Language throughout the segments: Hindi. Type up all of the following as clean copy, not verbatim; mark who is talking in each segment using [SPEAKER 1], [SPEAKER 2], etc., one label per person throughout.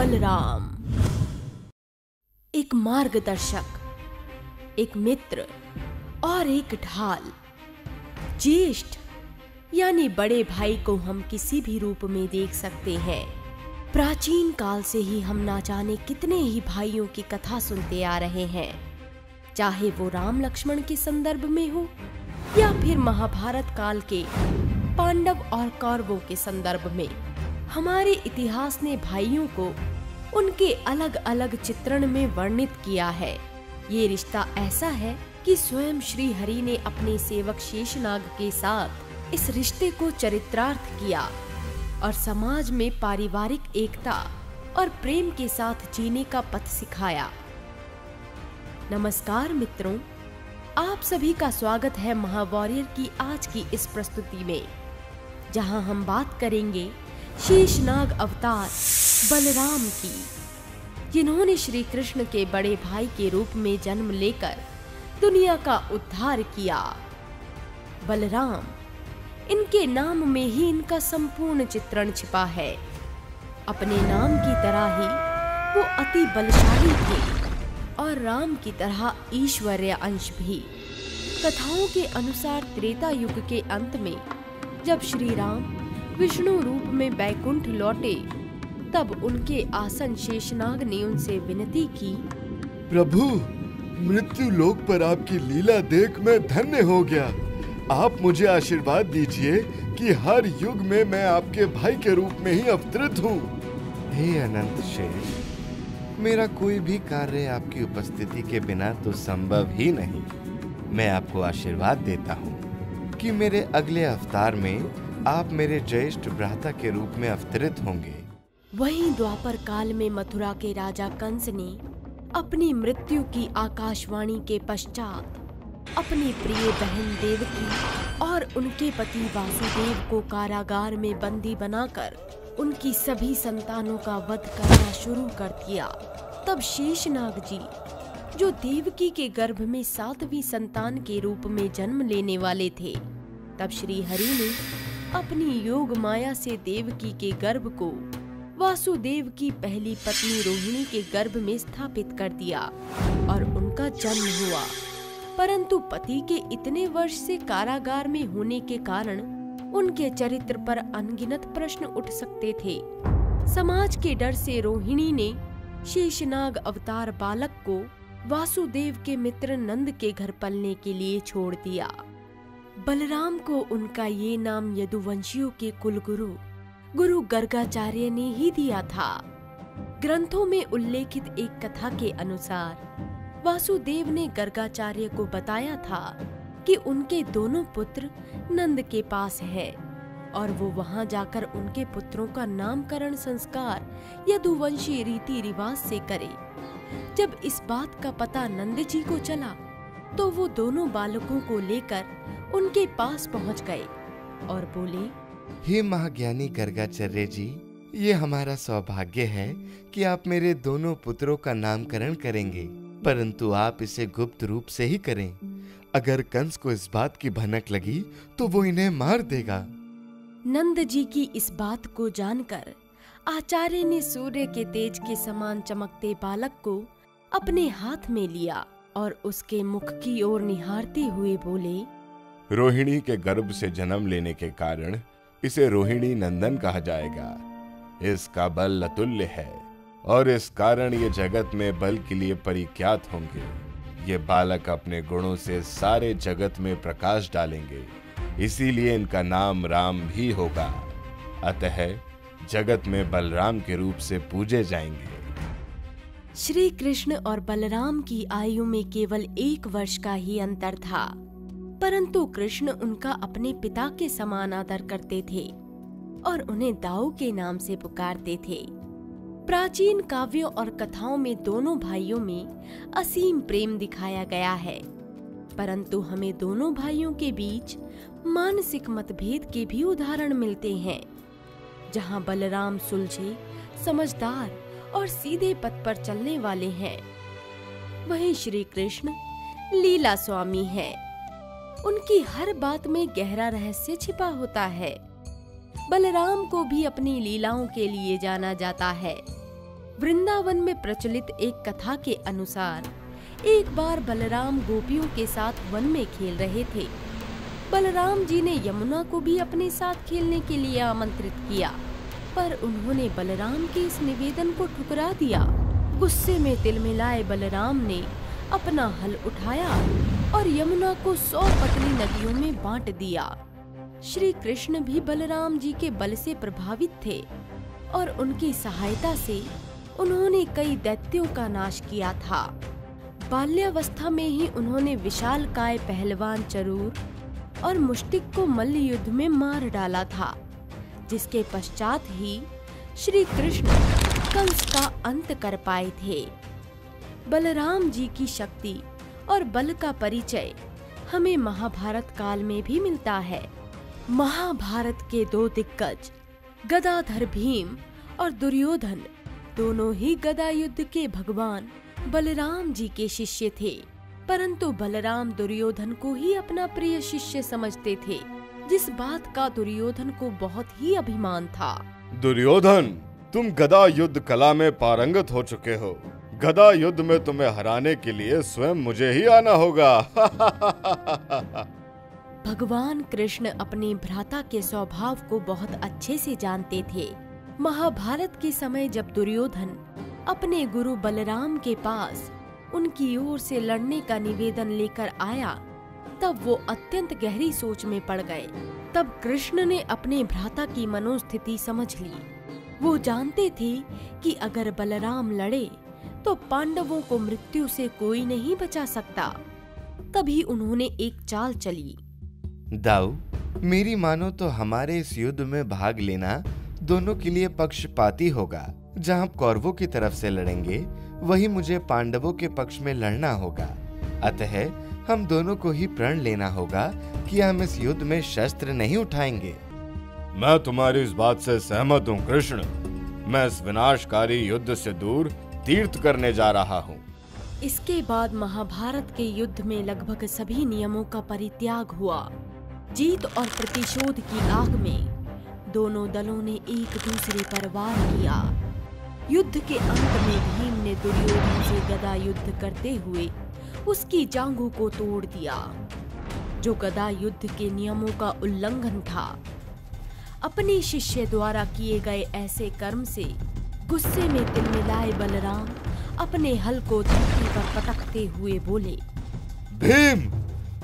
[SPEAKER 1] बलराम एक मार्गदर्शक, एक मित्र और एक ढाल। ज्येष्ठ यानी बड़े भाई को हम किसी भी रूप में देख सकते हैं। प्राचीन काल से ही हम ना जाने कितने ही भाइयों की कथा सुनते आ रहे हैं, चाहे वो राम लक्ष्मण के संदर्भ में हो या फिर महाभारत काल के पांडव और कौरवों के संदर्भ में। हमारे इतिहास ने भाइयों को उनके अलग अलग चित्रण में वर्णित किया है। ये रिश्ता ऐसा है कि स्वयं श्री हरि ने अपने सेवक शेषनाग के साथ इस रिश्ते को चरितार्थ किया और समाज में पारिवारिक एकता और प्रेम के साथ जीने का पथ सिखाया। नमस्कार मित्रों, आप सभी का स्वागत है महावॉरियर की आज की इस प्रस्तुति में, जहां हम बात करेंगे शेषनाग अवतार बलराम की, जिन्होंने श्री कृष्ण के बड़े भाई के रूप में जन्म लेकर दुनिया का उद्धार किया। बलराम, इनके नाम में ही इनका संपूर्ण चित्रण छिपा है। अपने नाम की तरह ही वो अति बलशाली थे और राम की तरह ईश्वरीय अंश भी। कथाओं के अनुसार त्रेता युग के अंत में जब श्री राम विष्णु रूप में बैकुंठ लौटे, तब उनके आसन शेषनाग ने उनसे विनती की,
[SPEAKER 2] प्रभु, मृत्यु लोक पर आपकी लीला देख मैं धन्य हो गया। आप मुझे आशीर्वाद दीजिए कि हर युग में मैं आपके भाई के रूप में ही अवतरित हूँ।
[SPEAKER 3] हे अनंत शेष, मेरा कोई भी कार्य आपकी उपस्थिति के बिना तो संभव ही नहीं। मैं आपको आशीर्वाद देता हूँ कि मेरे अगले अवतार में आप मेरे ज्येष्ठ भ्राता के रूप में अवतरित होंगे।
[SPEAKER 1] वहीं द्वापर काल में मथुरा के राजा कंस ने अपनी मृत्यु की आकाशवाणी के पश्चात अपनी प्रिय बहन देवकी और उनके पति वासुदेव को कारागार में बंदी बनाकर उनकी सभी संतानों का वध करना शुरू कर दिया। तब शेषनाग जी, जो देवकी के गर्भ में 7वीं संतान के रूप में जन्म लेने वाले थे, तब श्री हरि ने अपनी योग माया से देवकी के गर्भ को वासुदेव की पहली पत्नी रोहिणी के गर्भ में स्थापित कर दिया और उनका जन्म हुआ। परंतु पति के इतने वर्ष से कारागार में होने के कारण उनके चरित्र पर अनगिनत प्रश्न उठ सकते थे। समाज के डर से रोहिणी ने शेषनाग अवतार बालक को वासुदेव के मित्र नंद के घर पलने के लिए छोड़ दिया। बलराम को उनका ये नाम यदुवंशियों के कुलगुरु गुरु गर्गाचार्य ने ही दिया था। ग्रंथों में उल्लेखित एक कथा के अनुसार वासुदेव ने गर्गाचार्य को बताया था कि उनके दोनों पुत्र नंद के पास है और वो वहां जाकर उनके पुत्रों का नामकरण संस्कार यदुवंशी रीति रिवाज से करे। जब इस बात का पता नंद जी को चला तो वो दोनों बालकों को लेकर उनके पास पहुंच गए और बोले,
[SPEAKER 3] हे महाज्ञानी गर्गाचार्य जी, ये हमारा सौभाग्य है कि आप मेरे दोनों पुत्रों का नामकरण करेंगे, परंतु आप इसे गुप्त रूप से ही करें। अगर कंस को इस बात की भनक लगी तो वो इन्हें मार देगा।
[SPEAKER 1] नंद जी की इस बात को जानकर आचार्य ने सूर्य के तेज के समान चमकते बालक को अपने हाथ में लिया और उसके मुख की ओर निहारते हुए बोले,
[SPEAKER 4] रोहिणी के गर्भ से जन्म लेने के कारण इसे रोहिणी नंदन कहा जाएगा। इसका बल अतुल्य है और इस कारण ये जगत में बल के लिए परिख्यात होंगे। ये बालक अपने गुणों से सारे जगत में प्रकाश डालेंगे, इसीलिए इनका नाम राम भी होगा। अतः जगत में बलराम के रूप से पूजे जाएंगे।
[SPEAKER 1] श्री कृष्ण और बलराम की आयु में केवल 1 वर्ष का ही अंतर था, परंतु कृष्ण उनका अपने पिता के समान आदर करते थे और उन्हें दाऊ के नाम से पुकारते थे। प्राचीन काव्यों और कथाओं में दोनों भाइयों में असीम प्रेम दिखाया गया है, परंतु हमें दोनों भाइयों के बीच मानसिक मतभेद के भी उदाहरण मिलते हैं। जहां बलराम सुलझे, समझदार और सीधे पथ पर चलने वाले हैं, वहीं श्री कृष्ण लीला स्वामी हैं। उनकी हर बात में गहरा रहस्य छिपा होता है। बलराम को भी अपनी लीलाओं के लिए जाना जाता है। वृंदावन में प्रचलित एक कथा के अनुसार एक बार बलराम गोपियों के साथ वन में खेल रहे थे। बलराम जी ने यमुना को भी अपने साथ खेलने के लिए आमंत्रित किया, पर उन्होंने बलराम के इस निवेदन को ठुकरा दिया। गुस्से में तिलमिलाए बलराम ने अपना हल उठाया और यमुना को 100 पतली नदियों में बांट दिया। श्री कृष्ण भी बलराम जी के बल से प्रभावित थे और उनकी सहायता से उन्होंने कई दैत्यों का नाश किया था। बाल्यावस्था में ही उन्होंने विशालकाय पहलवान चरूर और मुष्टिक को मल्ल युद्ध में मार डाला था, जिसके पश्चात ही श्री कृष्ण कंस का अंत कर पाए थे। बलराम जी की शक्ति और बल का परिचय हमें महाभारत काल में भी मिलता है। महाभारत के 2 दिग्गज गदाधर भीम और दुर्योधन दोनों ही गदा युद्ध के भगवान बलराम जी के शिष्य थे, परंतु बलराम दुर्योधन को ही अपना प्रिय शिष्य समझते थे, जिस बात का दुर्योधन को बहुत ही अभिमान था।
[SPEAKER 4] दुर्योधन, तुम गदा युद्ध कला में पारंगत हो चुके हो। गदा युद्ध में तुम्हें हराने के लिए स्वयं मुझे ही आना होगा।
[SPEAKER 1] भगवान कृष्ण अपने भ्राता के स्वभाव को बहुत अच्छे से जानते थे। महाभारत के समय जब दुर्योधन अपने गुरु बलराम के पास उनकी ओर से लड़ने का निवेदन लेकर आया, तब वो अत्यंत गहरी सोच में पड़ गए। तब कृष्ण ने अपने भ्राता की मनोस्थिति समझ ली। वो जानते थे कि अगर बलराम लड़े तो पांडवों को मृत्यु से कोई नहीं बचा सकता। तभी उन्होंने एक चाल चली।
[SPEAKER 3] दाऊ, मेरी मानो तो हमारे इस युद्ध में भाग लेना दोनों के लिए पक्षपाती होगा। जहाँ कौरवों की तरफ से लड़ेंगे, वही मुझे पांडवों के पक्ष में लड़ना होगा। अतः हम दोनों को ही प्रण लेना होगा कि हम इस युद्ध में शस्त्र नहीं उठाएंगे।
[SPEAKER 4] मैं तुम्हारी इस बात से सहमत हूँ कृष्ण। मैं इस विनाशकारी युद्ध से दूर तीर्थ करने जा रहा हूँ।
[SPEAKER 1] इसके बाद महाभारत के युद्ध में लगभग सभी नियमों का परित्याग हुआ। जीत और प्रतिशोध की आग में दोनों दलों ने एक दूसरे पर वार किया। युद्ध के अंत में भीम ने दुर्योधन से गदा युद्ध करते हुए उसकी जांघों को तोड़ दिया, जो गदा युद्ध के नियमों का उल्लंघन था। अपने शिष्य द्वारा किए गए ऐसे कर्म से गुस्से में तिलमिलाए बलराम अपने हल को धरती पर पटकते हुए बोले,
[SPEAKER 2] भीम,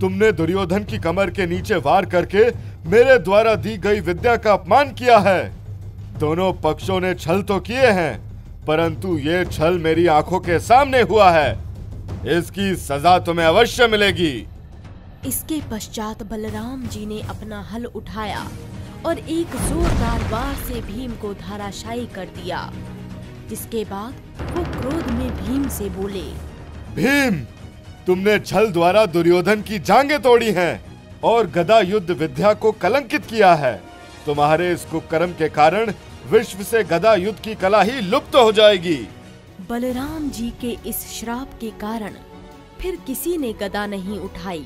[SPEAKER 2] तुमने दुर्योधन की कमर के नीचे वार करके मेरे द्वारा दी गई विद्या का अपमान किया है। दोनों पक्षों ने छल तो किए हैं, परंतु ये छल मेरी आंखों के सामने हुआ है। इसकी सजा तुम्हें अवश्य मिलेगी।
[SPEAKER 1] इसके पश्चात बलराम जी ने अपना हल उठाया और एक जोरदार वार से भीम को धराशायी कर दिया, जिसके बाद वो क्रोध में भीम से बोले,
[SPEAKER 2] भीम, तुमने छल द्वारा दुर्योधन की जांघें तोड़ी हैं और गदा युद्ध विद्या को कलंकित किया है। तुम्हारे इस कुकर्म के कारण विश्व से गदा युद्ध की कला ही लुप्त हो जाएगी।
[SPEAKER 1] बलराम जी के इस श्राप के कारण फिर किसी ने गदा नहीं उठाई,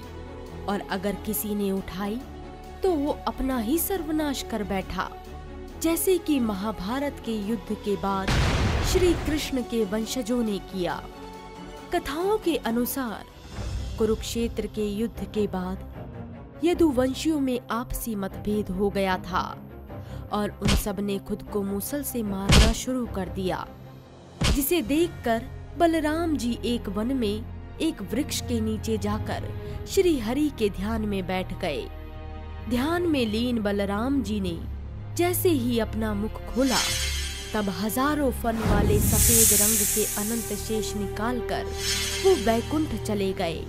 [SPEAKER 1] और अगर किसी ने उठाई तो वो अपना ही सर्वनाश कर बैठा, जैसे कि महाभारत के युद्ध के बाद श्री कृष्ण के वंशजों ने किया। कथाओं के अनुसार कुरुक्षेत्र के युद्ध के बाद यदुवंशियों में आपसी मतभेद हो गया था और उन सब ने खुद को मूसल से मारना शुरू कर दिया, जिसे देखकर बलराम जी एक वन में एक वृक्ष के नीचे जाकर श्री हरि के ध्यान में बैठ गए। ध्यान में लीन बलराम जी ने जैसे ही अपना मुख खोला, तब हजारों फन वाले सफेद रंग के अनंत शेष निकालकर वो बैकुंठ चले गए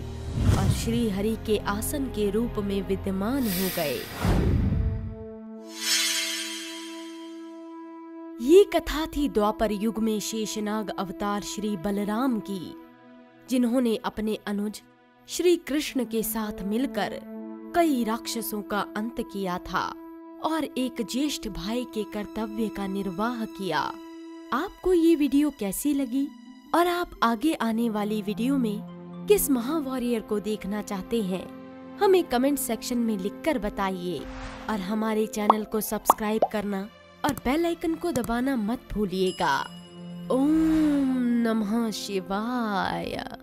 [SPEAKER 1] और श्री हरि के आसन के रूप में विद्यमान हो गए। ये कथा थी द्वापर युग में शेषनाग अवतार श्री बलराम की, जिन्होंने अपने अनुज श्री कृष्ण के साथ मिलकर कई राक्षसों का अंत किया था और एक ज्येष्ठ भाई के कर्तव्य का निर्वाह किया। आपको ये वीडियो कैसी लगी और आप आगे आने वाली वीडियो में किस महावॉरियर को देखना चाहते हैं, हमें कमेंट सेक्शन में लिखकर बताइए और हमारे चैनल को सब्सक्राइब करना और बेल आइकन को दबाना मत भूलिएगा। ओम नमः शिवाय।